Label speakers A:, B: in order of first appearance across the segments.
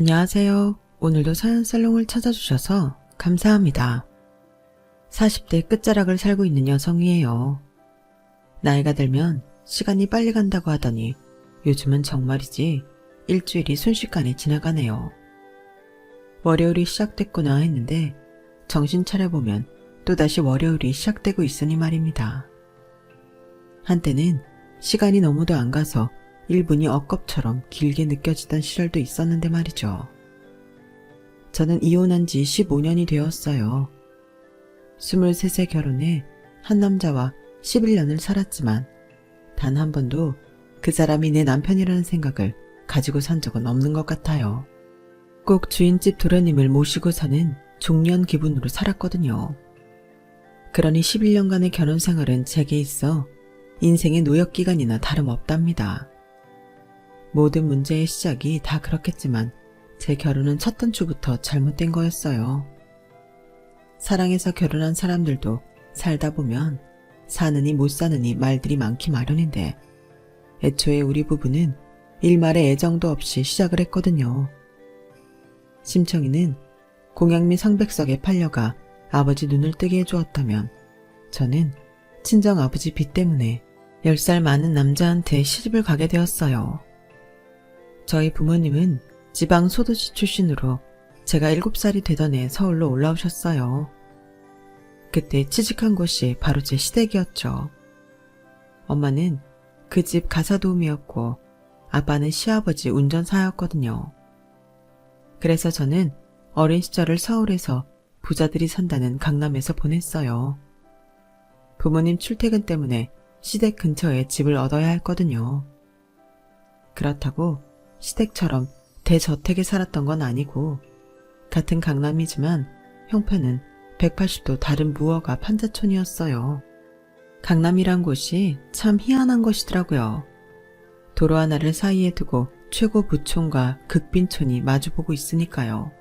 A: 안녕하세요. 오늘도 사연살롱을 찾아주셔서 감사합니다. 40대 끝자락을 살고 있는 여성이에요. 나이가 들면 시간이 빨리 간다고 하더니 요즘은 정말이지 일주일이 순식간에 지나가네요. 월요일이 시작됐구나 했는데 정신 차려보면 또다시 월요일이 시작되고 있으니 말입니다. 한때는 시간이 너무도 안 가서 1분이 억겁처럼 길게 느껴지던 시절도 있었는데 말이죠. 저는 이혼한 지 15년이 되었어요. 23세 결혼해 한 남자와 11년을 살았지만 단 한 번도 그 사람이 내 남편이라는 생각을 가지고 산 적은 없는 것 같아요. 꼭 주인집 도련님을 모시고 사는 종년 기분으로 살았거든요. 그러니 11년간의 결혼 생활은 제게 있어 인생의 노역기간이나 다름없답니다. 모든 문제의 시작이 다 그렇겠지만 제 결혼은 첫 단추부터 잘못된 거였어요. 사랑해서 결혼한 사람들도 살다 보면 사느니 못 사느니 말들이 많기 마련인데 애초에 우리 부부는 일말의 애정도 없이 시작을 했거든요. 심청이는 공양미 상백석에 팔려가 아버지 눈을 뜨게 해주었다면 저는 친정아버지 빚 때문에 10살 많은 남자한테 시집을 가게 되었어요. 저희 부모님은 지방 소도시 출신으로 제가 7살이 되던 해 서울로 올라오셨어요. 그때 취직한 곳이 바로 제 시댁이었죠. 엄마는 그 집 가사도우미였고 아빠는 시아버지 운전사였거든요. 그래서 저는 어린 시절을 서울에서 부자들이 산다는 강남에서 보냈어요. 부모님 출퇴근 때문에 시댁 근처에 집을 얻어야 했거든요. 그렇다고 시댁처럼 대저택에 살았던 건 아니고 같은 강남이지만 형편은 180도 다른 무허가 판자촌이었어요. 강남이란 곳이 참 희한한 것이더라고요. 도로 하나를 사이에 두고 최고 부촌과 극빈촌이 마주보고 있으니까요.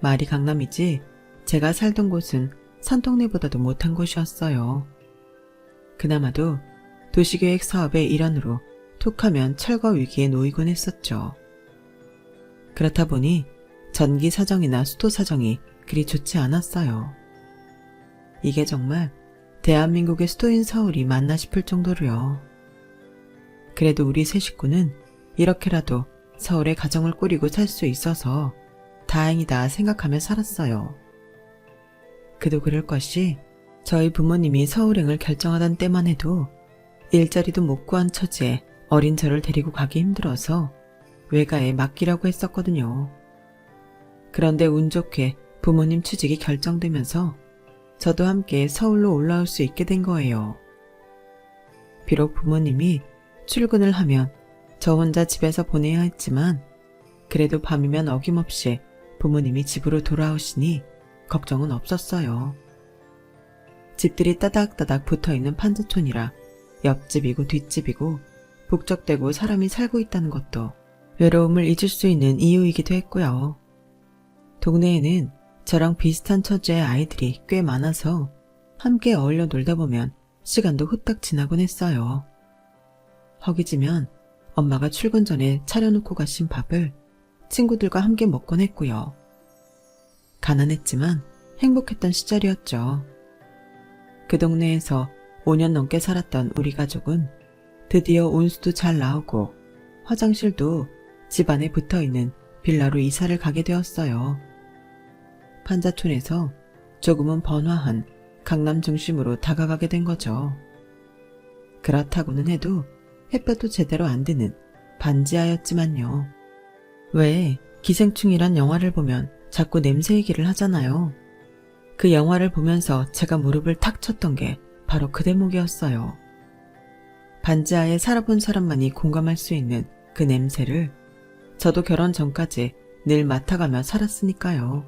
A: 말이 강남이지 제가 살던 곳은 산동네보다도 못한 곳이었어요. 그나마도 도시계획 사업의 일환으로 툭하면 철거 위기에 놓이곤 했었죠. 그렇다 보니 전기 사정이나 수도 사정이 그리 좋지 않았어요. 이게 정말 대한민국의 수도인 서울이 맞나 싶을 정도로요. 그래도 우리 세 식구는 이렇게라도 서울에 가정을 꾸리고 살 수 있어서 다행이다 생각하며 살았어요. 그도 그럴 것이 저희 부모님이 서울행을 결정하던 때만 해도 일자리도 못 구한 처지에 어린 저를 데리고 가기 힘들어서 외가에 맡기라고 했었거든요. 그런데 운 좋게 부모님 취직이 결정되면서 저도 함께 서울로 올라올 수 있게 된 거예요. 비록 부모님이 출근을 하면 저 혼자 집에서 보내야 했지만 그래도 밤이면 어김없이 부모님이 집으로 돌아오시니 걱정은 없었어요. 집들이 따닥따닥 붙어있는 판자촌이라 옆집이고 뒷집이고 북적대고 사람이 살고 있다는 것도 외로움을 잊을 수 있는 이유이기도 했고요. 동네에는 저랑 비슷한 처지의 아이들이 꽤 많아서 함께 어울려 놀다 보면 시간도 후딱 지나곤 했어요. 허기지면 엄마가 출근 전에 차려놓고 가신 밥을 친구들과 함께 먹곤 했고요. 가난했지만 행복했던 시절이었죠. 그 동네에서 5년 넘게 살았던 우리 가족은 드디어 온수도 잘 나오고 화장실도 집안에 붙어있는 빌라로 이사를 가게 되었어요. 판자촌에서 조금은 번화한 강남 중심으로 다가가게 된 거죠. 그렇다고는 해도 햇볕도 제대로 안 드는 반지하였지만요. 왜 기생충이란 영화를 보면 자꾸 냄새 얘기를 하잖아요. 그 영화를 보면서 제가 무릎을 탁 쳤던 게 바로 그 대목이었어요. 반지하에 살아본 사람만이 공감할 수 있는 그 냄새를 저도 결혼 전까지 늘 맡아가며 살았으니까요.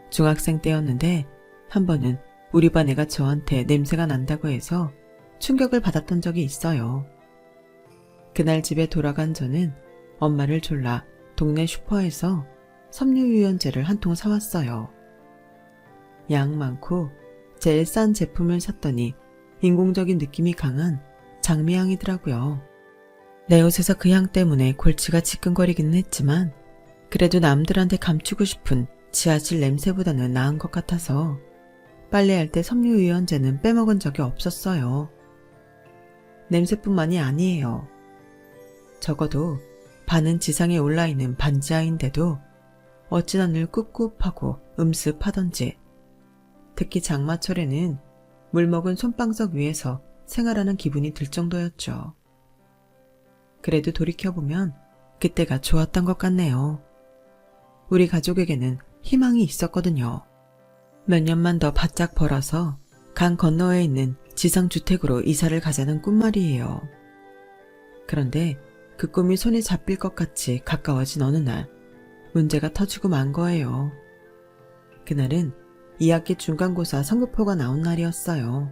A: 중학생 때였는데 한 번은 우리 반 애가 저한테 냄새가 난다고 해서 충격을 받았던 적이 있어요. 그날 집에 돌아간 저는 엄마를 졸라 동네 슈퍼에서 섬유유연제를 한 통 사왔어요. 양 많고 제일 싼 제품을 샀더니 인공적인 느낌이 강한 장미향이더라고요. 내 옷에서 그 향 때문에 골치가 지끈거리기는 했지만 그래도 남들한테 감추고 싶은 지하실 냄새보다는 나은 것 같아서 빨래할 때 섬유유연제는 빼먹은 적이 없었어요. 냄새뿐만이 아니에요. 적어도 반은 지상에 올라있는 반지하인데도 어찌나 늘 꿉꿉하고 음습하던지, 특히 장마철에는 물먹은 손방석 위에서 생활하는 기분이 들 정도였죠. 그래도 돌이켜보면 그때가 좋았던 것 같네요. 우리 가족에게는 희망이 있었거든요. 몇 년만 더 바짝 벌어서 강 건너에 있는 지상주택으로 이사를 가자는 꿈말이에요. 그런데 그 꿈이 손에 잡힐 것 같이 가까워진 어느 날 문제가 터지고 만 거예요. 그날은 2학기 중간고사 성적표가 나온 날이었어요.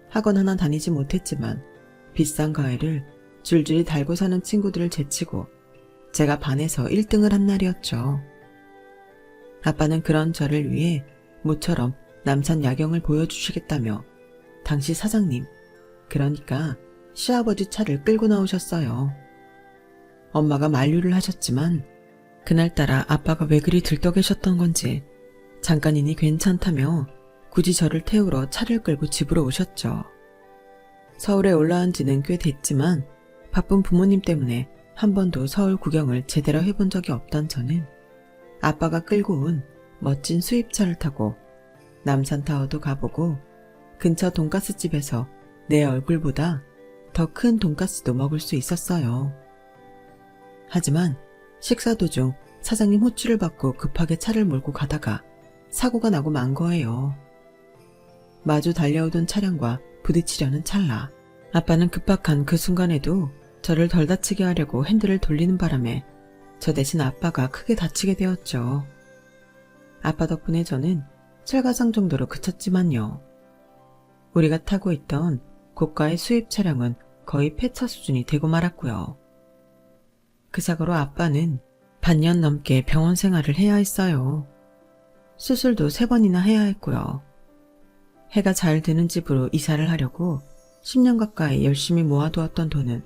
A: 학원 하나 다니지 못했지만 비싼 과외를 줄줄이 달고 사는 친구들을 제치고 제가 반에서 1등을 한 날이었죠. 아빠는 그런 저를 위해 모처럼 남산 야경을 보여주시겠다며 당시 사장님, 그러니까 시아버지 차를 끌고 나오셨어요. 엄마가 만류를 하셨지만 그날따라 아빠가 왜 그리 들떠 계셨던 건지 잠깐이니 괜찮다며 굳이 저를 태우러 차를 끌고 집으로 오셨죠. 서울에 올라온 지는 꽤 됐지만 바쁜 부모님 때문에 한 번도 서울 구경을 제대로 해본 적이 없던 저는 아빠가 끌고 온 멋진 수입차를 타고 남산타워도 가보고 근처 돈가스 집에서 내 얼굴보다 더 큰 돈가스도 먹을 수 있었어요. 하지만 식사 도중 사장님 호출을 받고 급하게 차를 몰고 가다가 사고가 나고 만 거예요. 마주 달려오던 차량과 부딪히려는 찰나 아빠는 급박한 그 순간에도 저를 덜 다치게 하려고 핸들을 돌리는 바람에 저 대신 아빠가 크게 다치게 되었죠. 아빠 덕분에 저는 철가상 정도로 그쳤지만요. 우리가 타고 있던 고가의 수입 차량은 거의 폐차 수준이 되고 말았고요. 그 사고로 아빠는 반년 넘게 병원 생활을 해야 했어요. 수술도 3번이나 해야 했고요. 해가 잘 드는 집으로 이사를 하려고 10년 가까이 열심히 모아두었던 돈은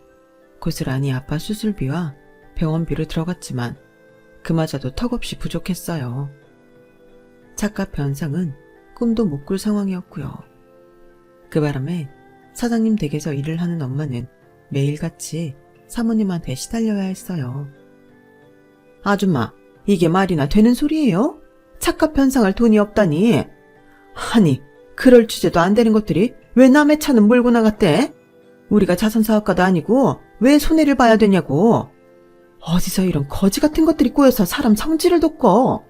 A: 고스란히 아빠 수술비와 병원비로 들어갔지만 그마저도 턱없이 부족했어요. 차값 변상은 꿈도 못 꿀 상황이었고요. 그 바람에 사장님 댁에서 일을 하는 엄마는 매일같이 사모님한테 시달려야 했어요. 아줌마, 이게 말이나 되는 소리예요? 차값 변상할 돈이 없다니. 아니, 그럴 주제도 안 되는 것들이 왜 남의 차는 몰고 나갔대? 우리가 자선사업가도 아니고 왜 손해를 봐야 되냐고. 어디서 이런 거지 같은 것들이 꼬여서 사람 성질을 돋궈.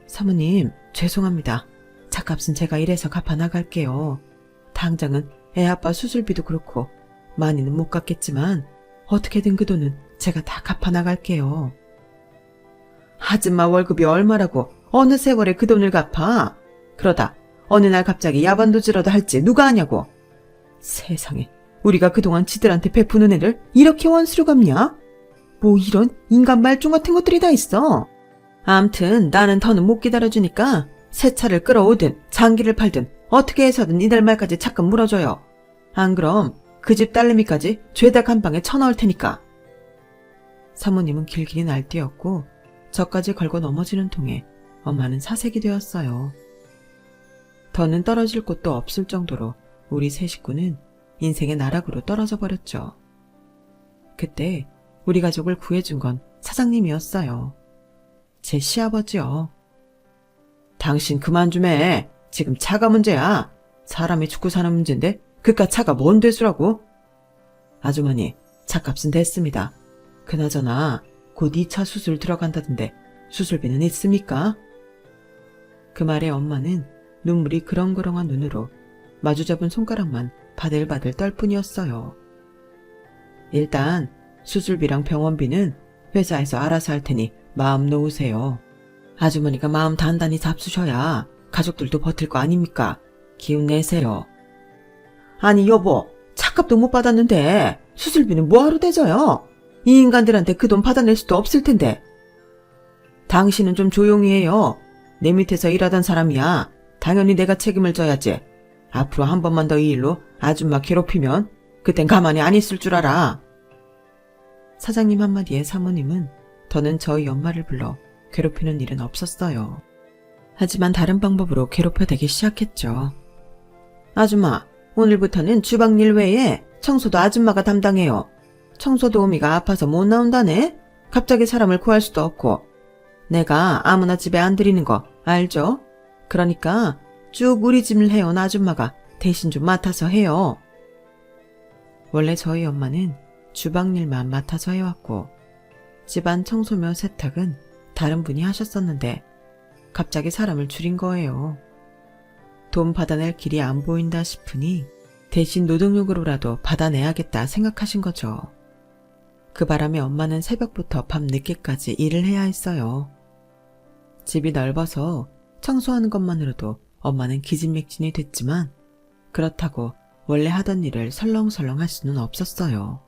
A: 사모님, 죄송합니다. 차값은 제가 일해서 갚아 나갈게요. 당장은 애아빠 수술비도 그렇고 많이는 못 갚겠지만 어떻게든 그 돈은 제가 다 갚아 나갈게요. 아줌마 월급이 얼마라고 어느 세월에 그 돈을 갚아? 그러다 어느 날 갑자기 야반도주라도 할지 누가 아냐고. 세상에, 우리가 그동안 지들한테 베푸는 애를 이렇게 원수로 갚냐? 뭐 이런 인간 말종 같은 것들이 다 있어. 암튼 나는 더는 못 기다려주니까 새 차를 끌어오든 장기를 팔든 어떻게 해서든 이달 말까지 차값 물어줘요. 안 그럼 그 집 딸내미까지 죄다 간방에 쳐넣을 테니까. 사모님은 길길이 날뛰었고 저까지 걸고 넘어지는 통에 엄마는 사색이 되었어요. 더는 떨어질 곳도 없을 정도로 우리 세 식구는 인생의 나락으로 떨어져 버렸죠. 그때 우리 가족을 구해준 건 사장님이었어요. 제 시아버지요. 당신 그만 좀 해. 지금 차가 문제야. 사람이 죽고 사는 문제인데 그깟 차가 뭔 대수라고. 아주머니, 차값은 됐습니다. 그나저나 곧 2차 수술 들어간다던데 수술비는 있습니까? 그 말에 엄마는 눈물이 그렁그렁한 눈으로 마주잡은 손가락만 바들바들 떨 뿐이었어요. 일단 수술비랑 병원비는 회사에서 알아서 할 테니 마음 놓으세요. 아주머니가 마음 단단히 잡수셔야 가족들도 버틸 거 아닙니까? 기운 내세요. 아니 여보, 차값도 못 받았는데 수술비는 뭐하러 대줘요? 이 인간들한테 그 돈 받아낼 수도 없을 텐데. 당신은 좀 조용히 해요. 내 밑에서 일하던 사람이야. 당연히 내가 책임을 져야지. 앞으로 한 번만 더 이 일로 아줌마 괴롭히면 그땐 가만히 안 있을 줄 알아. 사장님 한마디에 사모님은 더는 저희 엄마를 불러 괴롭히는 일은 없었어요. 하지만 다른 방법으로 괴롭혀대기 시작했죠. 아줌마, 오늘부터는 주방일 외에 청소도 아줌마가 담당해요. 청소 도우미가 아파서 못 나온다네? 갑자기 사람을 구할 수도 없고. 내가 아무나 집에 안 들이는 거 알죠? 그러니까 쭉 우리 집을 해온 아줌마가 대신 좀 맡아서 해요. 원래 저희 엄마는 주방일만 맡아서 해왔고 집안 청소며 세탁은 다른 분이 하셨었는데 갑자기 사람을 줄인 거예요. 돈 받아낼 길이 안 보인다 싶으니 대신 노동력으로라도 받아내야겠다 생각하신 거죠. 그 바람에 엄마는 새벽부터 밤 늦게까지 일을 해야 했어요. 집이 넓어서 청소하는 것만으로도 엄마는 기진맥진이 됐지만 그렇다고 원래 하던 일을 설렁설렁 할 수는 없었어요.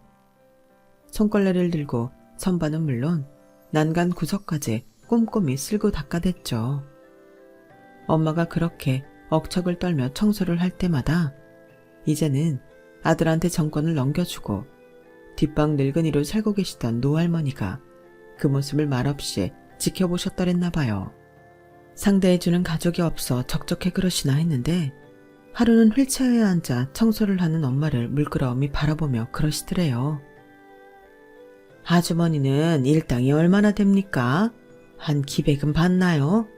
A: 손걸레를 들고 선반은 물론 난간 구석까지 꼼꼼히 쓸고 닦아댔죠. 엄마가 그렇게 억척을 떨며 청소를 할 때마다 이제는 아들한테 정권을 넘겨주고 뒷방 늙은이로 살고 계시던 노할머니가 그 모습을 말없이 지켜보셨더랬나 봐요. 상대해주는 가족이 없어 적적해 그러시나 했는데 하루는 휠체어에 앉아 청소를 하는 엄마를 물끄러미 바라보며 그러시더래요. 아주머니는 일당이 얼마나 됩니까? 한 기백은 받나요?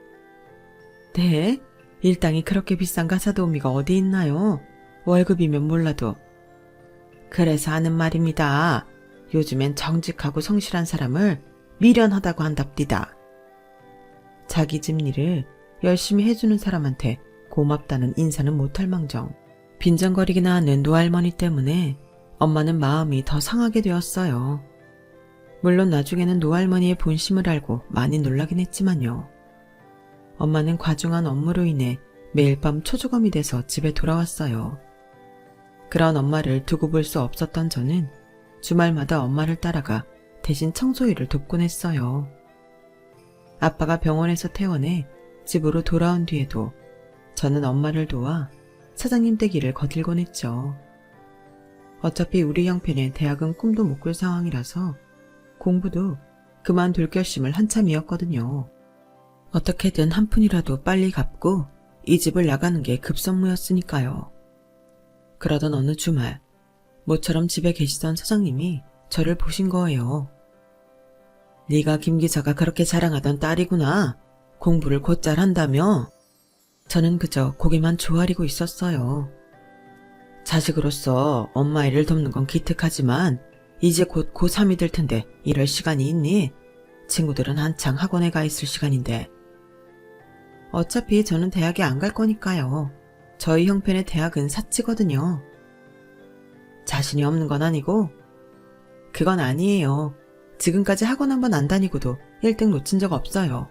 A: 네, 일당이 그렇게 비싼 가사도우미가 어디 있나요? 월급이면 몰라도. 그래서 하는 말입니다. 요즘엔 정직하고 성실한 사람을 미련하다고 한답디다. 자기 집 일을 열심히 해주는 사람한테 고맙다는 인사는 못할 망정 빈정거리기나 하는 노할머니 때문에 엄마는 마음이 더 상하게 되었어요. 물론 나중에는 노할머니의 본심을 알고 많이 놀라긴 했지만요. 엄마는 과중한 업무로 인해 매일 밤 초조감이 돼서 집에 돌아왔어요. 그런 엄마를 두고 볼 수 없었던 저는 주말마다 엄마를 따라가 대신 청소일을 돕곤 했어요. 아빠가 병원에서 퇴원해 집으로 돌아온 뒤에도 저는 엄마를 도와 사장님 댁일을 거들곤 했죠. 어차피 우리 형편에 대학은 꿈도 못 꿀 상황이라서 공부도 그만둘 결심을 한참이었거든요. 어떻게든 한 푼이라도 빨리 갚고 이 집을 나가는 게 급선무였으니까요. 그러던 어느 주말 모처럼 집에 계시던 사장님이 저를 보신 거예요. 네가 김 기사가 그렇게 자랑하던 딸이구나. 공부를 곧잘 한다며? 저는 그저 고개만 조아리고 있었어요. 자식으로서 엄마 일을 돕는 건 기특하지만 이제 곧 고3이 될 텐데 이럴 시간이 있니? 친구들은 한창 학원에 가 있을 시간인데. 어차피 저는 대학에 안 갈 거니까요. 저희 형편의 대학은 사치거든요. 자신이 없는 건 아니고? 그건 아니에요. 지금까지 학원 한 번 안 다니고도 1등 놓친 적 없어요.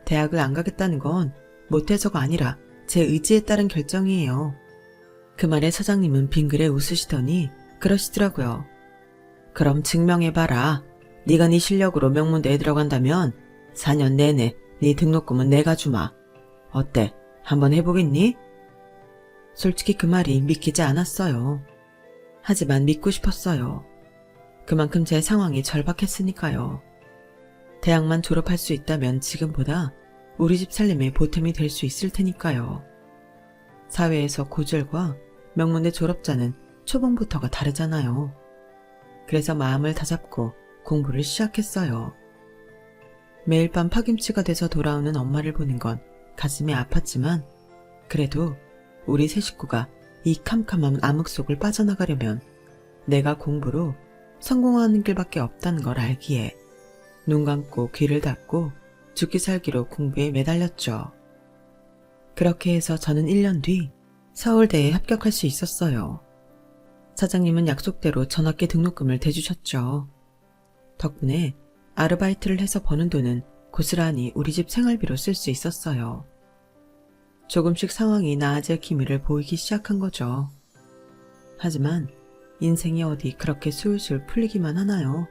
A: 대학을 안 가겠다는 건 못해서가 아니라 제 의지에 따른 결정이에요. 그 말에 사장님은 빙그레 웃으시더니 그러시더라고요. 그럼 증명해봐라. 네가 네 실력으로 명문대에 들어간다면 4년 내내 네 등록금은 내가 주마. 어때? 한번 해보겠니? 솔직히 그 말이 믿기지 않았어요. 하지만 믿고 싶었어요. 그만큼 제 상황이 절박했으니까요. 대학만 졸업할 수 있다면 지금보다 우리 집 살림에 보탬이 될 수 있을 테니까요. 사회에서 고졸과 명문대 졸업자는 초봉부터가 다르잖아요. 그래서 마음을 다잡고 공부를 시작했어요. 매일 밤 파김치가 돼서 돌아오는 엄마를 보는 건 가슴이 아팠지만 그래도 우리 세 식구가 이 캄캄한 암흑 속을 빠져나가려면 내가 공부로 성공하는 길밖에 없다는 걸 알기에 눈 감고 귀를 닫고 죽기 살기로 공부에 매달렸죠. 그렇게 해서 저는 1년 뒤 서울대에 합격할 수 있었어요. 사장님은 약속대로 전학기 등록금을 대주셨죠. 덕분에 아르바이트를 해서 버는 돈은 고스란히 우리 집 생활비로 쓸 수 있었어요. 조금씩 상황이 나아질 기미를 보이기 시작한 거죠. 하지만 인생이 어디 그렇게 술술 풀리기만 하나요?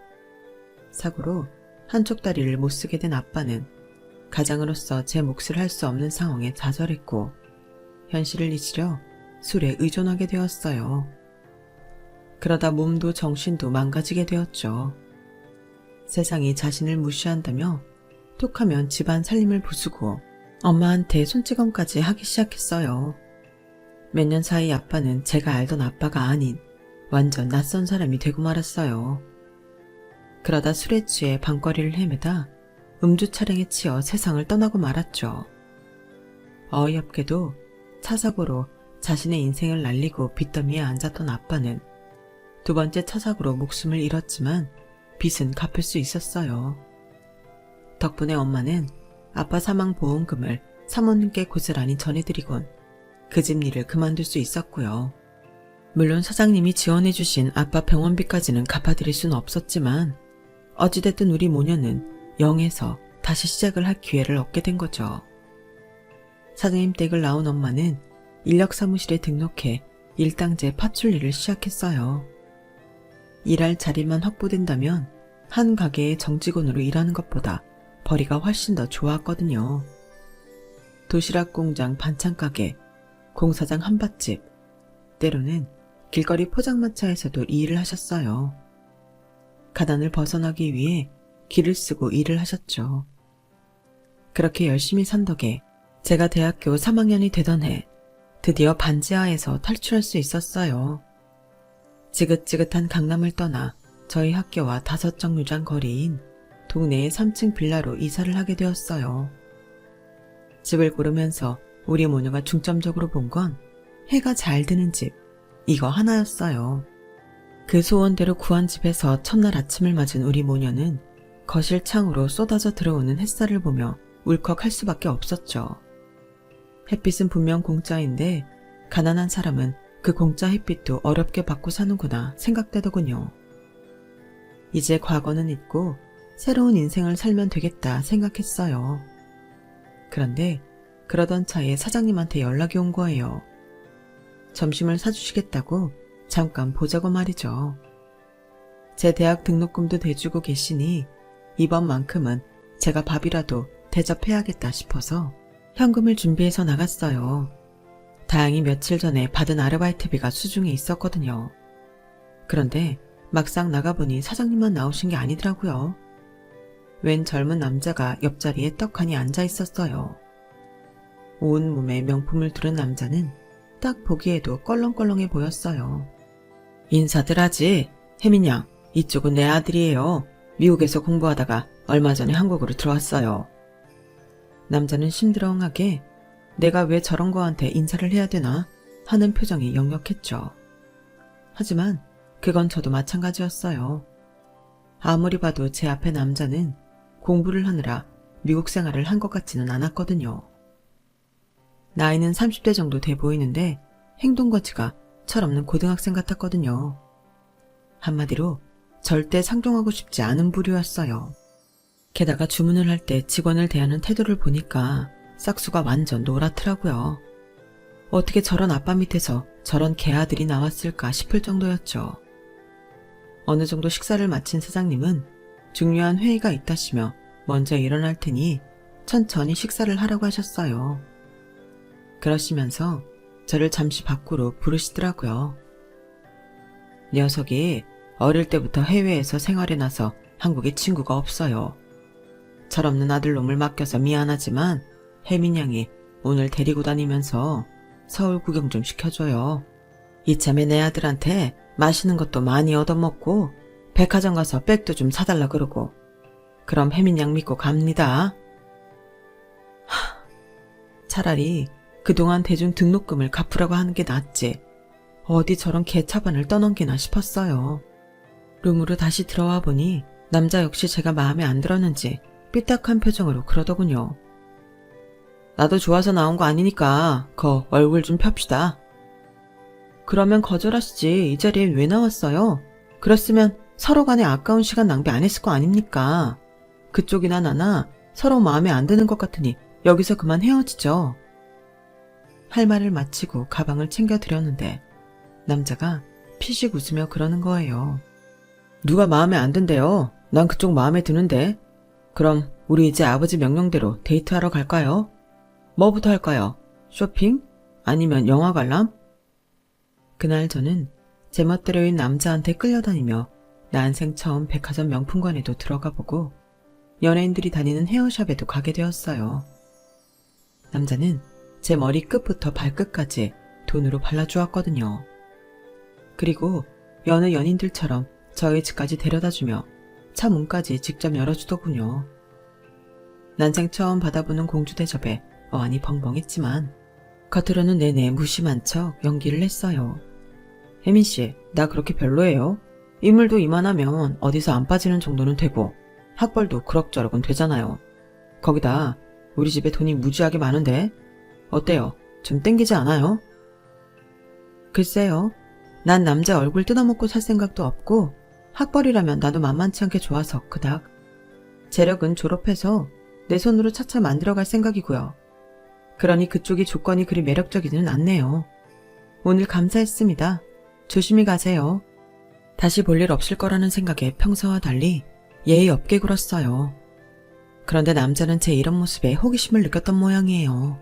A: 사고로 한쪽 다리를 못 쓰게 된 아빠는 가장으로서 제 몫을 할 수 없는 상황에 좌절했고 현실을 잊으려 술에 의존하게 되었어요. 그러다 몸도 정신도 망가지게 되었죠. 세상이 자신을 무시한다며 툭하면 집안 살림을 부수고 엄마한테 손찌검까지 하기 시작했어요. 몇 년 사이 아빠는 제가 알던 아빠가 아닌 완전 낯선 사람이 되고 말았어요. 그러다 술에 취해 밤거리를 헤매다 음주 차량에 치여 세상을 떠나고 말았죠. 어이없게도 차 사고로 자신의 인생을 날리고 빚더미에 앉았던 아빠는 두 번째 차 사고로 목숨을 잃었지만 빚은 갚을 수 있었어요. 덕분에 엄마는 아빠 사망 보험금을 사모님께 고스란히 전해드리곤 그 집 일을 그만둘 수 있었고요. 물론 사장님이 지원해주신 아빠 병원비까지는 갚아드릴 수는 없었지만 어찌됐든 우리 모녀는 0에서 다시 시작을 할 기회를 얻게 된 거죠. 사장님 댁을 나온 엄마는 인력사무실에 등록해 일당제 파출 일을 시작했어요. 일할 자리만 확보된다면 한 가게의 정직원으로 일하는 것보다 벌이가 훨씬 더 좋았거든요. 도시락 공장 반찬가게, 공사장 한밭집, 때로는 길거리 포장마차에서도 이 일을 하셨어요. 가난을 벗어나기 위해 길을 쓰고 일을 하셨죠. 그렇게 열심히 산 덕에 제가 대학교 3학년이 되던 해 드디어 반지하에서 탈출할 수 있었어요. 지긋지긋한 강남을 떠나 저희 학교와 5정류장 거리인 동네의 3층 빌라로 이사를 하게 되었어요. 집을 고르면서 우리 모녀가 중점적으로 본 건 해가 잘 드는 집, 이거 하나였어요. 그 소원대로 구한 집에서 첫날 아침을 맞은 우리 모녀는 거실 창으로 쏟아져 들어오는 햇살을 보며 울컥할 수밖에 없었죠. 햇빛은 분명 공짜인데 가난한 사람은 그 공짜 햇빛도 어렵게 받고 사는구나 생각되더군요. 이제 과거는 잊고 새로운 인생을 살면 되겠다 생각했어요. 그런데 그러던 차에 사장님한테 연락이 온 거예요. 점심을 사주시겠다고 잠깐 보자고 말이죠. 제 대학 등록금도 대주고 계시니 이번만큼은 제가 밥이라도 대접해야겠다 싶어서 현금을 준비해서 나갔어요. 다행히 며칠 전에 받은 아르바이트비가 수중에 있었거든요. 그런데 막상 나가보니 사장님만 나오신 게 아니더라고요. 웬 젊은 남자가 옆자리에 떡하니 앉아 있었어요. 온몸에 명품을 두른 남자는 딱 보기에도 껄렁껄렁해 보였어요. 인사들 하지. 혜민 양, 이쪽은 내 아들이에요. 미국에서 공부하다가 얼마 전에 한국으로 들어왔어요. 남자는 심드렁하게 내가 왜 저런 거한테 인사를 해야 되나 하는 표정이 역력했죠. 하지만 그건 저도 마찬가지였어요. 아무리 봐도 제 앞에 남자는 공부를 하느라 미국 생활을 한 것 같지는 않았거든요. 나이는 30대 정도 돼 보이는데 행동거지가 철없는 고등학생 같았거든요. 한마디로 절대 상종하고 싶지 않은 부류였어요. 게다가 주문을 할 때 직원을 대하는 태도를 보니까 싹수가 완전 노랗더라고요. 어떻게 저런 아빠 밑에서 저런 개아들이 나왔을까 싶을 정도였죠. 어느 정도 식사를 마친 사장님은 중요한 회의가 있다시며 먼저 일어날 테니 천천히 식사를 하라고 하셨어요. 그러시면서 저를 잠시 밖으로 부르시더라고요. 녀석이 어릴 때부터 해외에서 생활해놔서 한국에 친구가 없어요. 철없는 아들놈을 맡겨서 미안하지만 혜민 양이 오늘 데리고 다니면서 서울 구경 좀 시켜줘요. 이참에 내 아들한테 맛있는 것도 많이 얻어먹고 백화점 가서 백도 좀 사달라 그러고 그럼 혜민 양 믿고 갑니다. 차라리 그동안 대준 등록금을 갚으라고 하는 게 낫지. 어디 저런 개차반을 떠넘기나 싶었어요. 룸으로 다시 들어와 보니 남자 역시 제가 마음에 안 들었는지 삐딱한 표정으로 그러더군요. 나도 좋아서 나온 거 아니니까 거 얼굴 좀 펴시다. 그러면 거절하시지. 이 자리에 왜 나왔어요? 그랬으면 서로 간에 아까운 시간 낭비 안 했을 거 아닙니까? 그쪽이나 나나 서로 마음에 안 드는 것 같으니 여기서 그만 헤어지죠. 할 말을 마치고 가방을 챙겨드렸는데 남자가 피식 웃으며 그러는 거예요. 누가 마음에 안 든대요? 난 그쪽 마음에 드는데. 그럼 우리 이제 아버지 명령대로 데이트하러 갈까요? 뭐부터 할까요? 쇼핑? 아니면 영화 관람? 그날 저는 제멋대로인 남자한테 끌려다니며 난생 처음 백화점 명품관에도 들어가 보고 연예인들이 다니는 헤어샵에도 가게 되었어요. 남자는 제 머리 끝부터 발끝까지 돈으로 발라주었거든요. 그리고 여느 연인들처럼 저희 집까지 데려다주며 차 문까지 직접 열어주더군요. 난생 처음 받아보는 공주 대접에 어안이 벙벙했지만 겉으로는 내내 무심한 척 연기를 했어요. 혜민씨, 나 그렇게 별로예요. 인물도 이만하면 어디서 안 빠지는 정도는 되고 학벌도 그럭저럭은 되잖아요. 거기다 우리 집에 돈이 무지하게 많은데 어때요? 좀 땡기지 않아요? 글쎄요. 난 남자 얼굴 뜯어먹고 살 생각도 없고 학벌이라면 나도 만만치 않게 좋아서 그닥. 재력은 졸업해서 내 손으로 차차 만들어갈 생각이고요. 그러니 그쪽이 조건이 그리 매력적이지는 않네요. 오늘 감사했습니다. 조심히 가세요. 다시 볼 일 없을 거라는 생각에 평소와 달리 예의 없게 굴었어요. 그런데 남자는 제 이런 모습에 호기심을 느꼈던 모양이에요.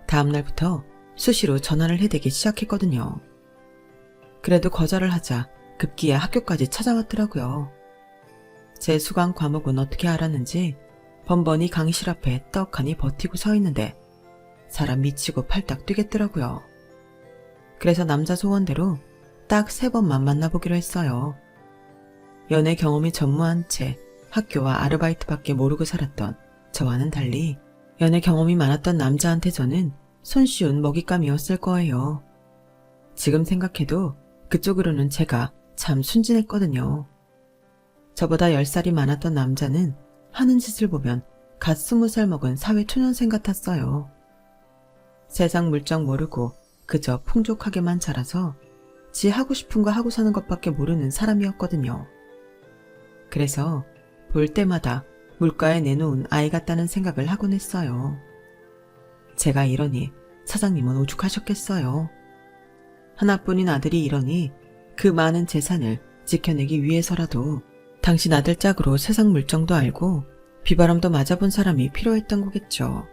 A: 다음 날부터 수시로 전화를 해대기 시작했거든요. 그래도 거절을 하자 급기야 학교까지 찾아왔더라고요. 제 수강 과목은 어떻게 알았는지 번번이 강의실 앞에 떡하니 버티고 서 있는데 사람 미치고 팔딱 뛰겠더라고요. 그래서 남자 소원대로 딱 3번만 만나보기로 했어요. 연애 경험이 전무한 채 학교와 아르바이트밖에 모르고 살았던 저와는 달리 연애 경험이 많았던 남자한테 저는 손쉬운 먹잇감이었을 거예요. 지금 생각해도 그쪽으로는 제가 참 순진했거든요. 저보다 10살이 많았던 남자는 하는 짓을 보면 갓 20살 먹은 사회초년생 같았어요. 세상 물정 모르고 그저 풍족하게만 자라서 지 하고 싶은 거 하고 사는 것밖에 모르는 사람이었거든요. 그래서 볼 때마다 물가에 내놓은 아이 같다는 생각을 하곤 했어요. 제가 이러니 사장님은 오죽하셨겠어요. 하나뿐인 아들이 이러니 그 많은 재산을 지켜내기 위해서라도 당신 아들 짝으로 세상 물정도 알고 비바람도 맞아본 사람이 필요했던 거겠죠.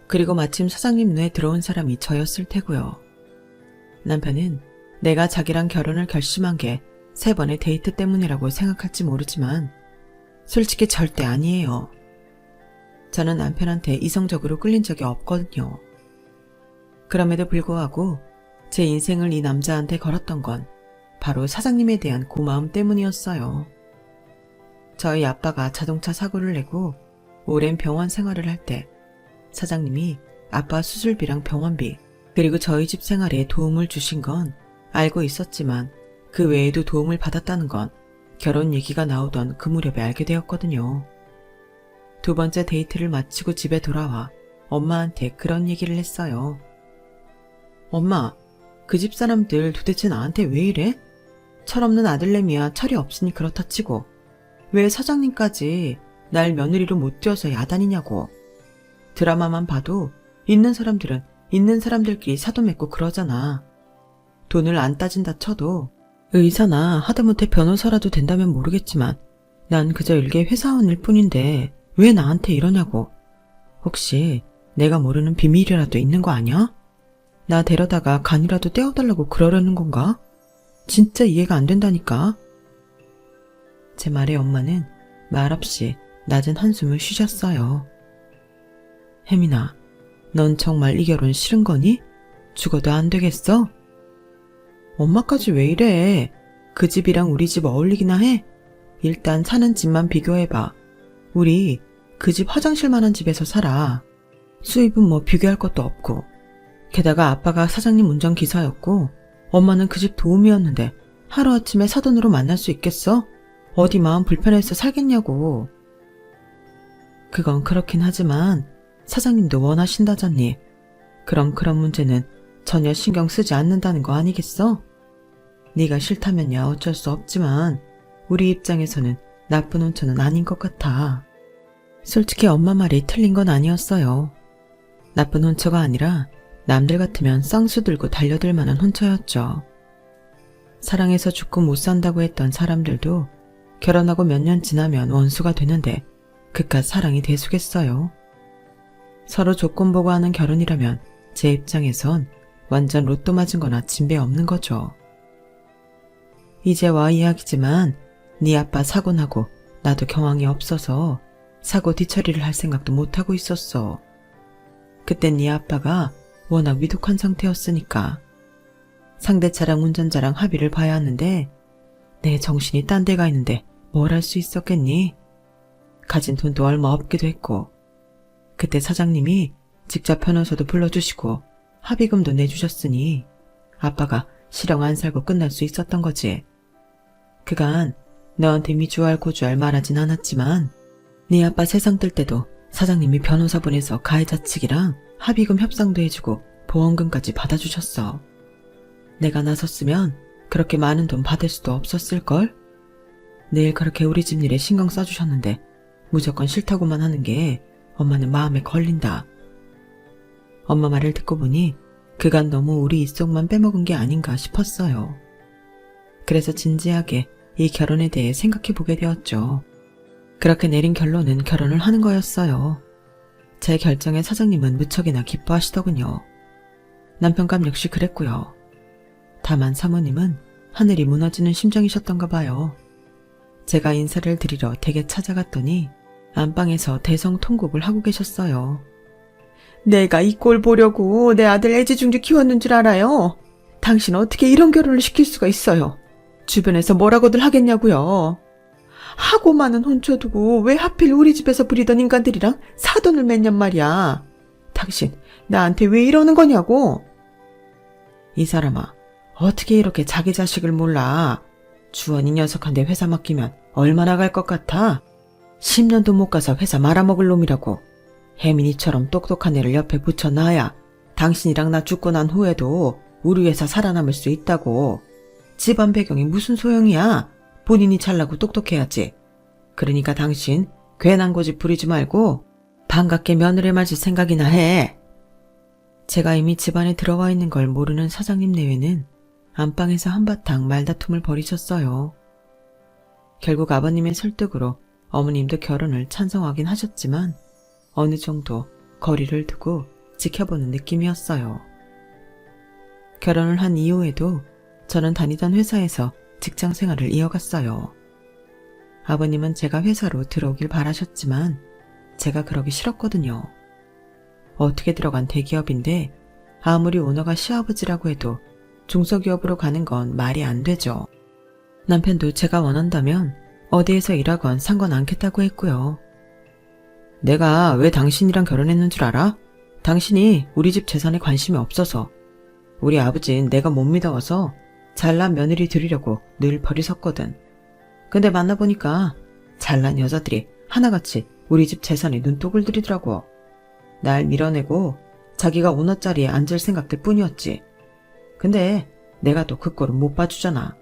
A: 그리고 마침 사장님 눈에 들어온 사람이 저였을 테고요. 남편은 내가 자기랑 결혼을 결심한 게 3번의 데이트 때문이라고 생각할지 모르지만 솔직히 절대 아니에요. 저는 남편한테 이성적으로 끌린 적이 없거든요. 그럼에도 불구하고 제 인생을 이 남자한테 걸었던 건 바로 사장님에 대한 고마움 때문이었어요. 저희 아빠가 자동차 사고를 내고 오랜 병원 생활을 할 때 사장님이 아빠 수술비랑 병원비 그리고 저희 집 생활에 도움을 주신 건 알고 있었지만 그 외에도 도움을 받았다는 건 결혼 얘기가 나오던 그 무렵에 알게 되었거든요. 2번째 데이트를 마치고 집에 돌아와 엄마한테 그런 얘기를 했어요. 엄마, 그 집 사람들 도대체 나한테 왜 이래? 철없는 아들내미야 철이 없으니 그렇다 치고 왜 사장님까지 날 며느리로 못 띄워서 야단이냐고. 드라마만 봐도 있는 사람들은 있는 사람들끼리 사도 맺고 그러잖아. 돈을 안 따진다 쳐도 의사나 하다못해 변호사라도 된다면 모르겠지만 난 그저 일개 회사원일 뿐인데 왜 나한테 이러냐고. 혹시 내가 모르는 비밀이라도 있는 거 아니야? 나 데려다가 간이라도 떼어달라고 그러려는 건가? 진짜 이해가 안 된다니까. 제 말에 엄마는 말없이 낮은 한숨을 쉬셨어요. 혜민아, 넌 정말 이 결혼 싫은 거니? 죽어도 안 되겠어? 엄마까지 왜 이래? 그 집이랑 우리 집 어울리기나 해? 일단 사는 집만 비교해봐. 우리 그 집 화장실만한 집에서 살아. 수입은 뭐 비교할 것도 없고. 게다가 아빠가 사장님 운전기사였고 엄마는 그 집 도우미였는데 하루아침에 사돈으로 만날 수 있겠어? 어디 마음 불편해서 살겠냐고. 그건 그렇긴 하지만 사장님도 원하신다잖니. 그럼 그런 문제는 전혀 신경 쓰지 않는다는 거 아니겠어? 네가 싫다면야 어쩔 수 없지만 우리 입장에서는 나쁜 혼처는 아닌 것 같아. 솔직히 엄마 말이 틀린 건 아니었어요. 나쁜 혼처가 아니라 남들 같으면 쌍수 들고 달려들 만한 혼처였죠. 사랑해서 죽고 못 산다고 했던 사람들도 결혼하고 몇 년 지나면 원수가 되는데 그깟 사랑이 대수겠어요. 서로 조건 보고 하는 결혼이라면 제 입장에선 완전 로또 맞은 거나 진배 없는 거죠. 이제와 이야기지만 네 아빠 사고 나고 나도 경황이 없어서 사고 뒤처리를 할 생각도 못하고 있었어. 그땐 네 아빠가 워낙 위독한 상태였으니까. 상대 차량 운전자랑 합의를 봐야 하는데 내 정신이 딴 데가 있는데 뭘 할 수 있었겠니? 가진 돈도 얼마 없기도 했고 그때 사장님이 직접 변호사도 불러주시고 합의금도 내주셨으니 아빠가 실형 안 살고 끝날 수 있었던 거지. 그간 너한테 미주알 고주알 말하진 않았지만 네 아빠 세상 뜰 때도 사장님이 변호사 보내서 가해자 측이랑 합의금 협상도 해주고 보험금까지 받아주셨어. 내가 나섰으면 그렇게 많은 돈 받을 수도 없었을걸? 늘 그렇게 우리 집 일에 신경 써주셨는데 무조건 싫다고만 하는 게 엄마는 마음에 걸린다. 엄마 말을 듣고 보니 그간 너무 우리 입속만 빼먹은 게 아닌가 싶었어요. 그래서 진지하게 이 결혼에 대해 생각해보게 되었죠. 그렇게 내린 결론은 결혼을 하는 거였어요. 제 결정에 사장님은 무척이나 기뻐하시더군요. 남편감 역시 그랬고요. 다만 사모님은 하늘이 무너지는 심정이셨던가 봐요. 제가 인사를 드리러 댁에 찾아갔더니 안방에서 대성통곡을 하고 계셨어요. 내가 이 꼴 보려고 내 아들 애지중지 키웠는 줄 알아요? 당신 어떻게 이런 결혼을 시킬 수가 있어요? 주변에서 뭐라고들 하겠냐고요. 하고 많은 혼쳐두고 왜 하필 우리 집에서 부리던 인간들이랑 사돈을 맺냔 말이야. 당신 나한테 왜 이러는 거냐고. 이 사람아, 어떻게 이렇게 자기 자식을 몰라. 주원이 녀석한테 회사 맡기면 얼마나 갈 것 같아? 10년도 못 가서 회사 말아먹을 놈이라고. 혜민이처럼 똑똑한 애를 옆에 붙여놔야 당신이랑 나 죽고 난 후에도 우리 회사 살아남을 수 있다고. 집안 배경이 무슨 소용이야. 본인이 잘나고 똑똑해야지. 그러니까 당신 괜한 고집 부리지 말고 반갑게 며느리 맞을 생각이나 해. 제가 이미 집안에 들어와 있는 걸 모르는 사장님 내외는 안방에서 한바탕 말다툼을 벌이셨어요. 결국 아버님의 설득으로 어머님도 결혼을 찬성하긴 하셨지만 어느 정도 거리를 두고 지켜보는 느낌이었어요. 결혼을 한 이후에도 저는 다니던 회사에서 직장 생활을 이어갔어요. 아버님은 제가 회사로 들어오길 바라셨지만 제가 그러기 싫었거든요. 어떻게 들어간 대기업인데 아무리 오너가 시아버지라고 해도 중소기업으로 가는 건 말이 안 되죠. 남편도 제가 원한다면 어디에서 일하건 상관 않겠다고 했고요. 내가 왜 당신이랑 결혼했는 줄 알아? 당신이 우리 집 재산에 관심이 없어서. 우리 아버지는 내가 못 믿어서 잘난 며느리 들이려고 늘 버리섰거든. 근데 만나보니까 잘난 여자들이 하나같이 우리 집 재산에 눈독을 들이더라고. 날 밀어내고 자기가 오너 자리에 앉을 생각들 뿐이었지. 근데 내가 또 그 꼴은 못 봐주잖아.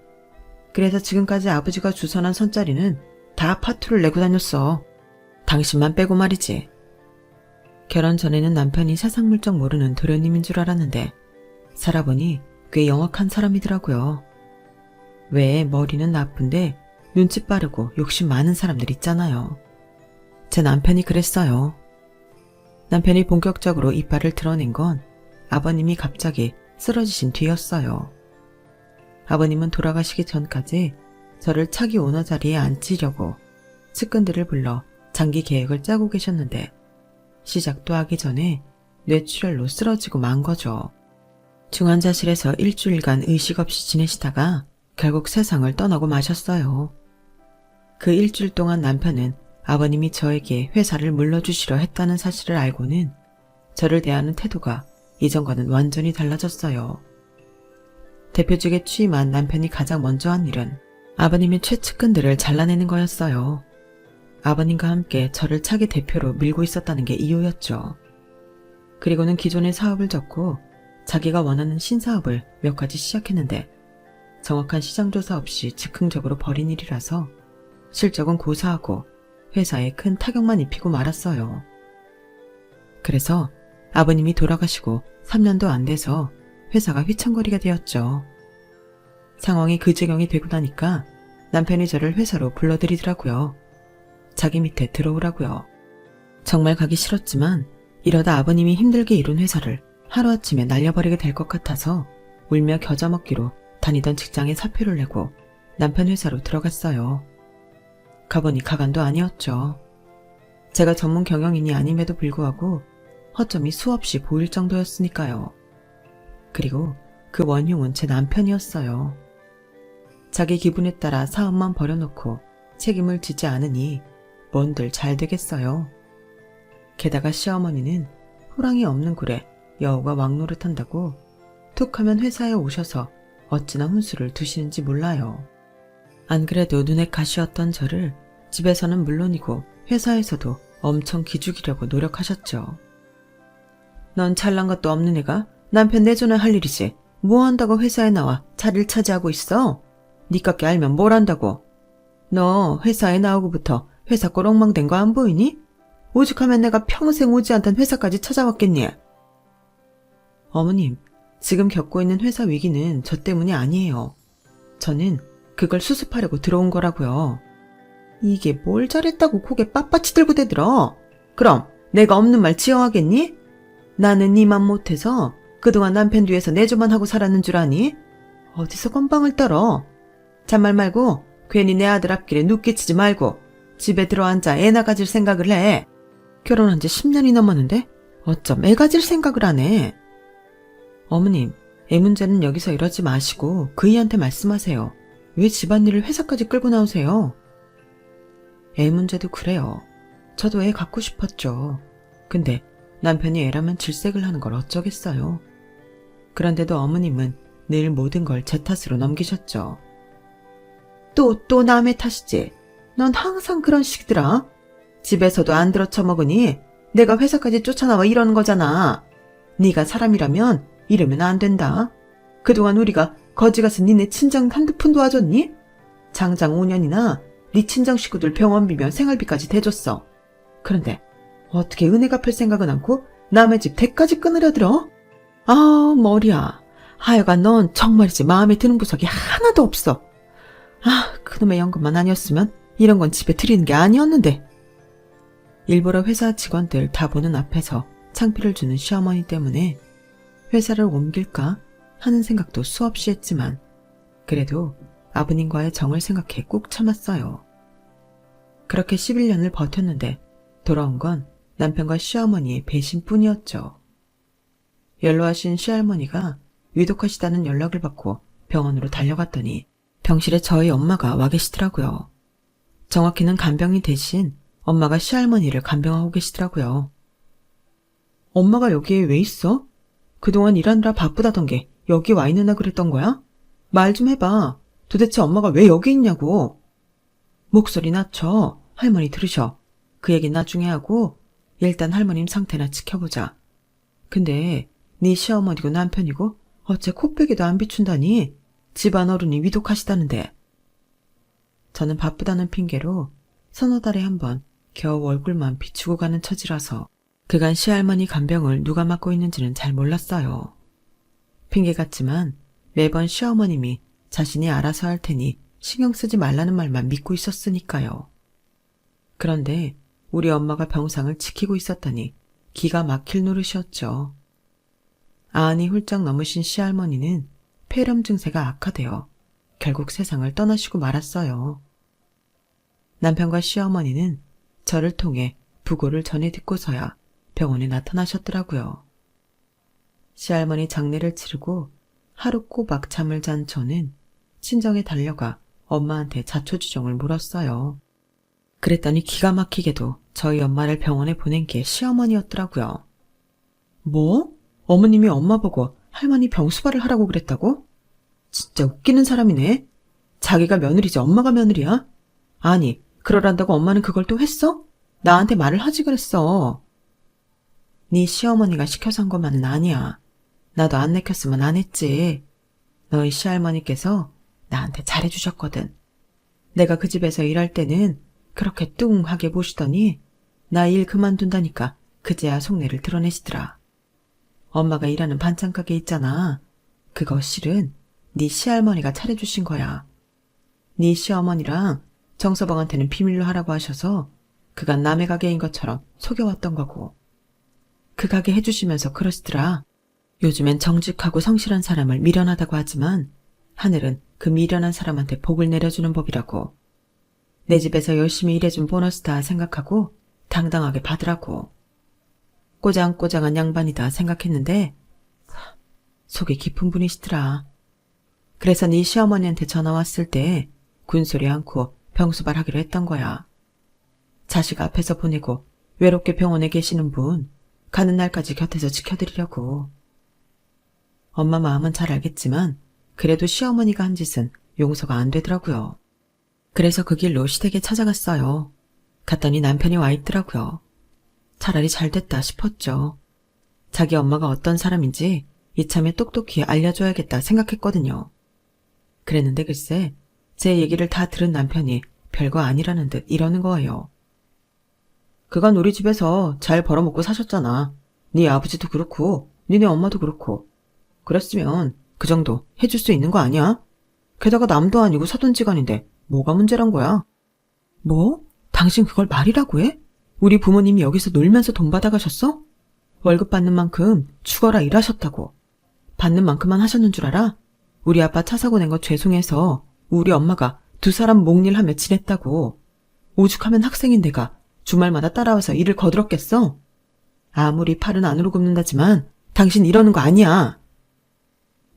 A: 그래서 지금까지 아버지가 주선한 선자리는 다 파투를 내고 다녔어. 당신만 빼고 말이지. 결혼 전에는 남편이 세상 물정 모르는 도련님인 줄 알았는데 살아보니 꽤 영악한 사람이더라고요. 왜 머리는 나쁜데 눈치 빠르고 욕심 많은 사람들 있잖아요. 제 남편이 그랬어요. 남편이 본격적으로 이빨을 드러낸 건 아버님이 갑자기 쓰러지신 뒤였어요. 아버님은 돌아가시기 전까지 저를 차기 오너 자리에 앉히려고 측근들을 불러 장기 계획을 짜고 계셨는데 시작도 하기 전에 뇌출혈로 쓰러지고 만 거죠. 중환자실에서 일주일간 의식 없이 지내시다가 결국 세상을 떠나고 마셨어요. 그 일주일 동안 남편은 아버님이 저에게 회사를 물려주시려 했다는 사실을 알고는 저를 대하는 태도가 이전과는 완전히 달라졌어요. 대표직에 취임한 남편이 가장 먼저 한 일은 아버님의 최측근들을 잘라내는 거였어요. 아버님과 함께 저를 차기 대표로 밀고 있었다는 게 이유였죠. 그리고는 기존의 사업을 접고 자기가 원하는 신사업을 몇 가지 시작했는데 정확한 시장조사 없이 즉흥적으로 벌인 일이라서 실적은 고사하고 회사에 큰 타격만 입히고 말았어요. 그래서 아버님이 돌아가시고 3년도 안 돼서 회사가 휘청거리가 되었죠. 상황이 그 지경이 되고 나니까 남편이 저를 회사로 불러들이더라고요. 자기 밑에 들어오라고요. 정말 가기 싫었지만 이러다 아버님이 힘들게 이룬 회사를 하루아침에 날려버리게 될 것 같아서 울며 겨자 먹기로 다니던 직장에 사표를 내고 남편 회사로 들어갔어요. 가보니 가관도 아니었죠. 제가 전문 경영인이 아님에도 불구하고 허점이 수없이 보일 정도였으니까요. 그리고 그 원흉은 제 남편이었어요. 자기 기분에 따라 사업만 버려놓고 책임을 지지 않으니 뭔들 잘 되겠어요. 게다가 시어머니는 호랑이 없는 굴에 여우가 왕노릇한다고 툭하면 회사에 오셔서 어찌나 혼수를 두시는지 몰라요. 안 그래도 눈에 가시였던 저를 집에서는 물론이고 회사에서도 엄청 기죽이려고 노력하셨죠. 넌 잘난 것도 없는 애가 남편 내조나 할 일이지 뭐 한다고 회사에 나와 자리를 차지하고 있어? 니깎게 알면 뭘 한다고. 너 회사에 나오고부터 회사 꼬롱망된 거 안 보이니? 오죽하면 내가 평생 오지 않던 회사까지 찾아왔겠니? 어머님, 지금 겪고 있는 회사 위기는 저 때문이 아니에요. 저는 그걸 수습하려고 들어온 거라고요. 이게 뭘 잘했다고 고개 빳빳이 들고 대들어? 그럼 내가 없는 말 지어하겠니? 나는 니만 못해서 그동안 남편 뒤에서 내조만 하고 살았는 줄 아니? 어디서 건방을 떨어? 잔말 말고 괜히 내 아들 앞길에 눕게 치지 말고 집에 들어앉아 애나 가질 생각을 해. 결혼한 지 10년이 넘었는데 어쩜 애 가질 생각을 안 해? 어머님, 애 문제는 여기서 이러지 마시고 그이한테 말씀하세요. 왜 집안일을 회사까지 끌고 나오세요? 애 문제도 그래요. 저도 애 갖고 싶었죠. 근데 남편이 애라면 질색을 하는 걸 어쩌겠어요. 그런데도 어머님은 늘 모든 걸 제 탓으로 넘기셨죠. 또 남의 탓이지. 넌 항상 그런 식이더라. 집에서도 안 들어쳐먹으니 내가 회사까지 쫓아나와 이러는 거잖아. 네가 사람이라면 이러면 안 된다. 그동안 우리가 거지 가서 니네 친정 한두 푼 도와줬니? 장장 5년이나 네 친정 식구들 병원비며 생활비까지 대줬어. 그런데 어떻게 은혜 갚을 생각은 않고 남의 집 대까지 끊으려 들어? 아, 머리야. 하여간 넌 정말이지 마음에 드는 구석이 하나도 없어. 아, 그놈의 연금만 아니었으면 이런 건 집에 들이는 게 아니었는데. 일부러 회사 직원들 다 보는 앞에서 창피를 주는 시어머니 때문에 회사를 옮길까 하는 생각도 수없이 했지만 그래도 아버님과의 정을 생각해 꾹 참았어요. 그렇게 11년을 버텼는데 돌아온 건 남편과 시어머니의 배신뿐이었죠. 연로하신 시할머니가 위독하시다는 연락을 받고 병원으로 달려갔더니 병실에 저희 엄마가 와 계시더라고요. 정확히는 간병인 대신 엄마가 시할머니를 간병하고 계시더라고요. 엄마가 여기에 왜 있어? 그동안 일하느라 바쁘다던 게 여기 와 있느나 그랬던 거야? 말 좀 해봐. 도대체 엄마가 왜 여기 있냐고. 목소리 낮춰. 할머니 들으셔. 그 얘기 나중에 하고 일단 할머님 상태나 지켜보자. 근데 네 시어머니고 남편이고 어째 코빼기도 안 비춘다니. 집안 어른이 위독하시다는데. 저는 바쁘다는 핑계로 서너 달에 한 번 겨우 얼굴만 비추고 가는 처지라서 그간 시할머니 간병을 누가 맡고 있는지는 잘 몰랐어요. 핑계 같지만 매번 시어머님이 자신이 알아서 할 테니 신경 쓰지 말라는 말만 믿고 있었으니까요. 그런데 우리 엄마가 병상을 지키고 있었더니 기가 막힐 노릇이었죠. 안이 훌쩍 넘으신 시할머니는 폐렴 증세가 악화되어 결국 세상을 떠나시고 말았어요. 남편과 시어머니는 저를 통해 부고를 전해 듣고서야 병원에 나타나셨더라고요. 시할머니 장례를 치르고 하루 꼬박 잠을 잔 저는 친정에 달려가 엄마한테 자초지종을 물었어요. 그랬더니 기가 막히게도 저희 엄마를 병원에 보낸 게 시어머니였더라고요. 뭐? 어머님이 엄마 보고 할머니 병수발을 하라고 그랬다고? 진짜 웃기는 사람이네. 자기가 며느리지 엄마가 며느리야? 아니, 그러란다고 엄마는 그걸 또 했어? 나한테 말을 하지 그랬어. 네 시어머니가 시켜서 한 것만은 아니야. 나도 안 내켰으면 안 했지. 너희 시할머니께서 나한테 잘해주셨거든. 내가 그 집에서 일할 때는 그렇게 뚱하게 보시더니 나 일 그만둔다니까 그제야 속내를 드러내시더라. 엄마가 일하는 반찬가게 있잖아. 그거 실은 네 시할머니가 차려주신 거야. 네 시어머니랑 정서방한테는 비밀로 하라고 하셔서 그간 남의 가게인 것처럼 속여왔던 거고. 그 가게 해주시면서 그러시더라. 요즘엔 정직하고 성실한 사람을 미련하다고 하지만 하늘은 그 미련한 사람한테 복을 내려주는 법이라고. 내 집에서 열심히 일해준 보너스다 생각하고 당당하게 받으라고. 꼬장꼬장한 양반이다 생각했는데 속이 깊은 분이시더라. 그래서 네 시어머니한테 전화 왔을 때 군소리 않고 병수발하기로 했던 거야. 자식 앞에서 보내고 외롭게 병원에 계시는 분 가는 날까지 곁에서 지켜드리려고. 엄마 마음은 잘 알겠지만 그래도 시어머니가 한 짓은 용서가 안 되더라고요. 그래서 그 길로 시댁에 찾아갔어요. 갔더니 남편이 와 있더라고요. 차라리 잘 됐다 싶었죠. 자기 엄마가 어떤 사람인지 이참에 똑똑히 알려줘야겠다 생각했거든요. 그랬는데 글쎄 제 얘기를 다 들은 남편이 별거 아니라는 듯 이러는 거예요. 그간 우리 집에서 잘 벌어먹고 사셨잖아. 네 아버지도 그렇고 니네 엄마도 그렇고. 그랬으면 그 정도 해줄 수 있는 거 아니야? 게다가 남도 아니고 사돈지간인데 뭐가 문제란 거야? 뭐? 당신 그걸 말이라고 해? 우리 부모님이 여기서 놀면서 돈 받아가셨어? 월급 받는 만큼 죽어라 일하셨다고. 받는 만큼만 하셨는 줄 알아? 우리 아빠 차 사고 낸 거 죄송해서 우리 엄마가 두 사람 목일하며 지냈다고. 오죽하면 학생인 내가 주말마다 따라와서 일을 거들었겠어? 아무리 팔은 안으로 굽는다지만 당신 이러는 거 아니야.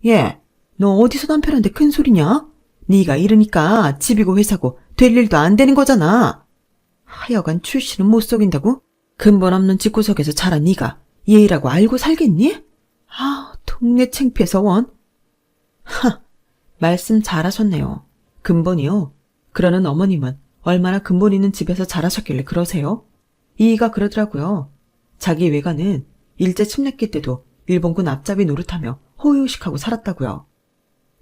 A: 얘, 너 어디서 남편한테 큰 소리냐? 네가 이러니까 집이고 회사고 될 일도 안 되는 거잖아. 하여간 출신은 못 속인다고? 근본 없는 집구석에서 자란 네가 예의라고 알고 살겠니? 아, 동네 창피해서 원. 하, 말씀 잘하셨네요. 근본이요. 그러는 어머님은 얼마나 근본 있는 집에서 자라셨길래 그러세요? 이이가 그러더라고요. 자기 외가는 일제 침략기 때도 일본군 앞잡이 노릇하며 호의호식하고 살았다고요.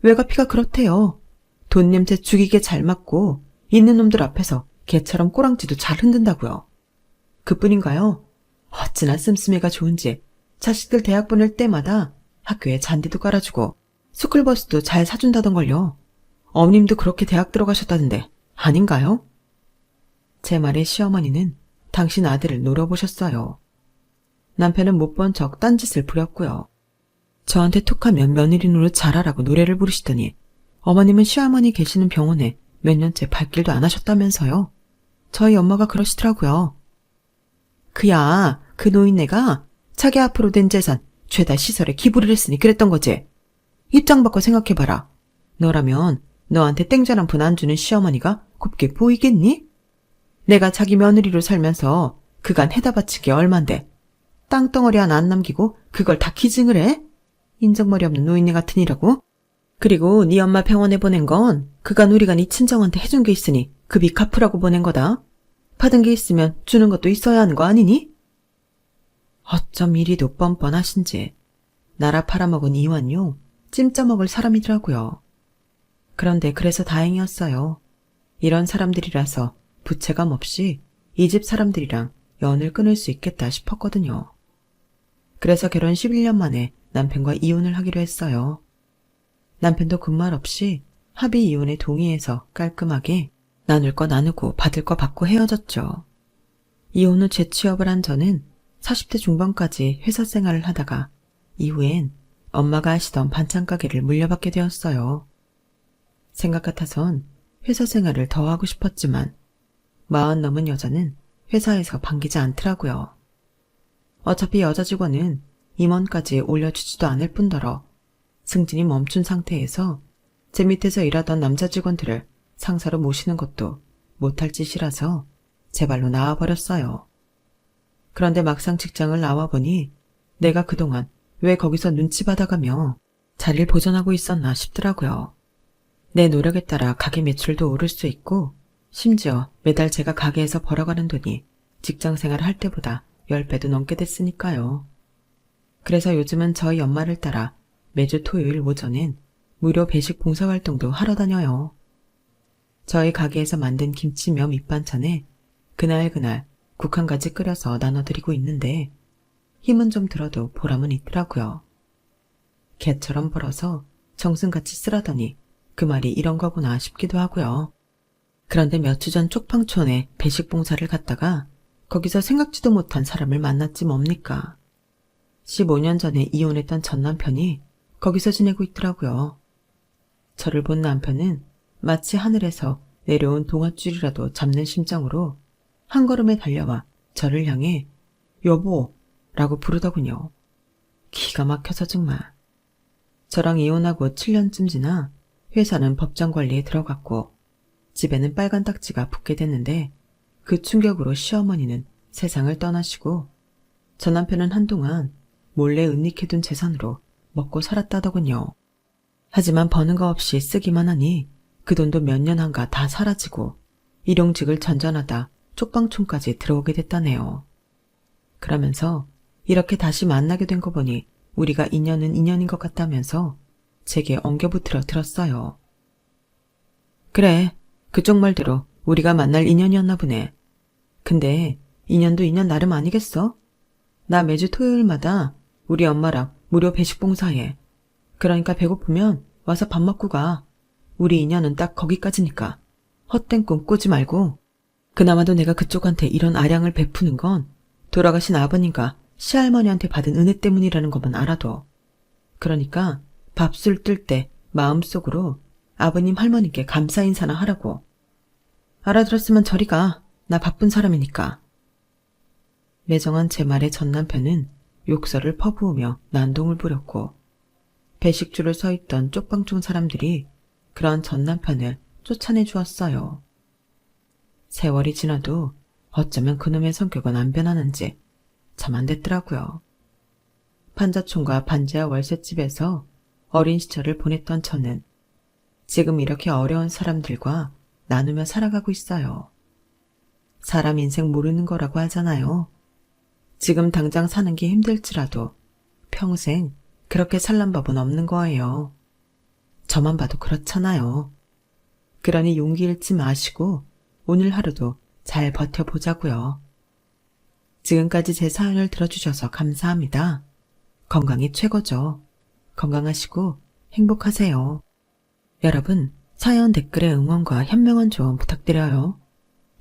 A: 외가피가 그렇대요. 돈 냄새 죽이게 잘 맞고 있는 놈들 앞에서 개처럼 꼬랑지도 잘 흔든다고요. 그뿐인가요? 어찌나 씀씀이가 좋은지 자식들 대학 보낼 때마다 학교에 잔디도 깔아주고 스쿨버스도 잘 사준다던걸요. 어머님도 그렇게 대학 들어가셨다던데 아닌가요? 제 말에 시어머니는 당신 아들을 노려보셨어요. 남편은 못 본 척 딴짓을 부렸고요. 저한테 툭하면 며느리 노릇 잘하라고 노래를 부르시더니 어머님은 시어머니 계시는 병원에 몇 년째 발길도 안 하셨다면서요. 저희 엄마가 그러시더라고요. 그야 그 노인네가 자기 앞으로 된 재산 죄다 시설에 기부를 했으니 그랬던 거지. 입장 바꿔 생각해봐라. 너라면 너한테 땡전 한 푼 안 주는 시어머니가 곱게 보이겠니? 내가 자기 며느리로 살면서 그간 해다 바친 게 얼만데 땅덩어리 하나 안 남기고 그걸 다 기증을 해? 인정머리 없는 노인네 같으니라고? 그리고 네 엄마 병원에 보낸 건 그간 우리가 네 친정한테 해준 게 있으니 그 빚 갚으라고 보낸 거다. 받은 게 있으면 주는 것도 있어야 하는 거 아니니? 어쩜 이리도 뻔뻔하신지. 나라 팔아먹은 이완요 찜짜 먹을 사람이더라고요. 그런데 그래서 다행이었어요. 이런 사람들이라서 부채감 없이 이 집 사람들이랑 연을 끊을 수 있겠다 싶었거든요. 그래서 결혼 11년 만에 남편과 이혼을 하기로 했어요. 남편도 군말 없이 합의 이혼에 동의해서 깔끔하게 나눌 거 나누고 받을 거 받고 헤어졌죠. 이혼 후 재취업을 한 저는 40대 중반까지 회사 생활을 하다가 이후엔 엄마가 하시던 반찬 가게를 물려받게 되었어요. 생각 같아선 회사 생활을 더 하고 싶었지만 40 넘은 여자는 회사에서 반기지 않더라고요. 어차피 여자 직원은 임원까지 올려주지도 않을 뿐더러 승진이 멈춘 상태에서 제 밑에서 일하던 남자 직원들을 상사로 모시는 것도 못할 짓이라서 제 발로 나와버렸어요. 그런데 막상 직장을 나와보니 내가 그동안 왜 거기서 눈치 받아가며 자리를 보존하고 있었나 싶더라고요. 내 노력에 따라 가게 매출도 오를 수 있고 심지어 매달 제가 가게에서 벌어가는 돈이 직장 생활을 할 때보다 10배도 넘게 됐으니까요. 그래서 요즘은 저희 엄마를 따라 매주 토요일 오전엔 무료 배식 봉사활동도 하러 다녀요. 저희 가게에서 만든 김치며 밑반찬에 그날그날 국 한 가지 끓여서 나눠드리고 있는데 힘은 좀 들어도 보람은 있더라고요. 개처럼 벌어서 정승같이 쓰라더니 그 말이 이런 거구나 싶기도 하고요. 그런데 몇 주 전 쪽방촌에 배식 봉사를 갔다가 거기서 생각지도 못한 사람을 만났지 뭡니까. 15년 전에 이혼했던 전 남편이 거기서 지내고 있더라고요. 저를 본 남편은 마치 하늘에서 내려온 동아줄이라도 잡는 심정으로 한 걸음에 달려와 저를 향해 여보 라고 부르더군요. 기가 막혀서 정말. 저랑 이혼하고 7년쯤 지나 회사는 법정 관리에 들어갔고 집에는 빨간 딱지가 붙게 됐는데 그 충격으로 시어머니는 세상을 떠나시고 저 남편은 한동안 몰래 은닉해둔 재산으로 먹고 살았다더군요. 하지만 버는 거 없이 쓰기만 하니 그 돈도 몇 년 한가 다 사라지고 일용직을 전전하다 쪽방촌까지 들어오게 됐다네요. 그러면서 이렇게 다시 만나게 된 거 보니 우리가 인연은 인연인 것 같다면서 제게 엉겨붙들어 들었어요. 그래, 그쪽 말대로 우리가 만날 인연이었나 보네. 근데 인연도 인연 나름 아니겠어? 나 매주 토요일마다 우리 엄마랑 무료 배식 봉사해. 그러니까 배고프면 와서 밥 먹고 가. 우리 인연은 딱 거기까지니까. 헛된 꿈 꾸지 말고. 그나마도 내가 그쪽한테 이런 아량을 베푸는 건 돌아가신 아버님과 시할머니한테 받은 은혜 때문이라는 것만 알아둬. 그러니까 밥술 뜰 때 마음속으로 아버님 할머니께 감사 인사나 하라고. 알아들었으면 저리 가. 나 바쁜 사람이니까. 매정한 제 말에 전 남편은 욕설을 퍼부으며 난동을 부렸고 배식줄을 서 있던 쪽방촌 사람들이 그런 전 남편을 쫓아내 주었어요. 세월이 지나도 어쩌면 그놈의 성격은 안 변하는지 참 안 됐더라고요. 판자촌과 반지하 월세집에서 어린 시절을 보냈던 저는 지금 이렇게 어려운 사람들과 나누며 살아가고 있어요. 사람 인생 모르는 거라고 하잖아요. 지금 당장 사는 게 힘들지라도 평생 그렇게 살란 법은 없는 거예요. 저만 봐도 그렇잖아요. 그러니 용기 잃지 마시고 오늘 하루도 잘 버텨보자고요. 지금까지 제 사연을 들어주셔서 감사합니다. 건강이 최고죠. 건강하시고 행복하세요. 여러분, 사연 댓글에 응원과 현명한 조언 부탁드려요.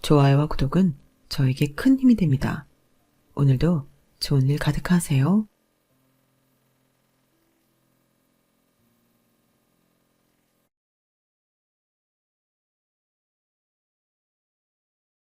A: 좋아요와 구독은 저에게 큰 힘이 됩니다. 오늘도 좋은 일 가득하세요.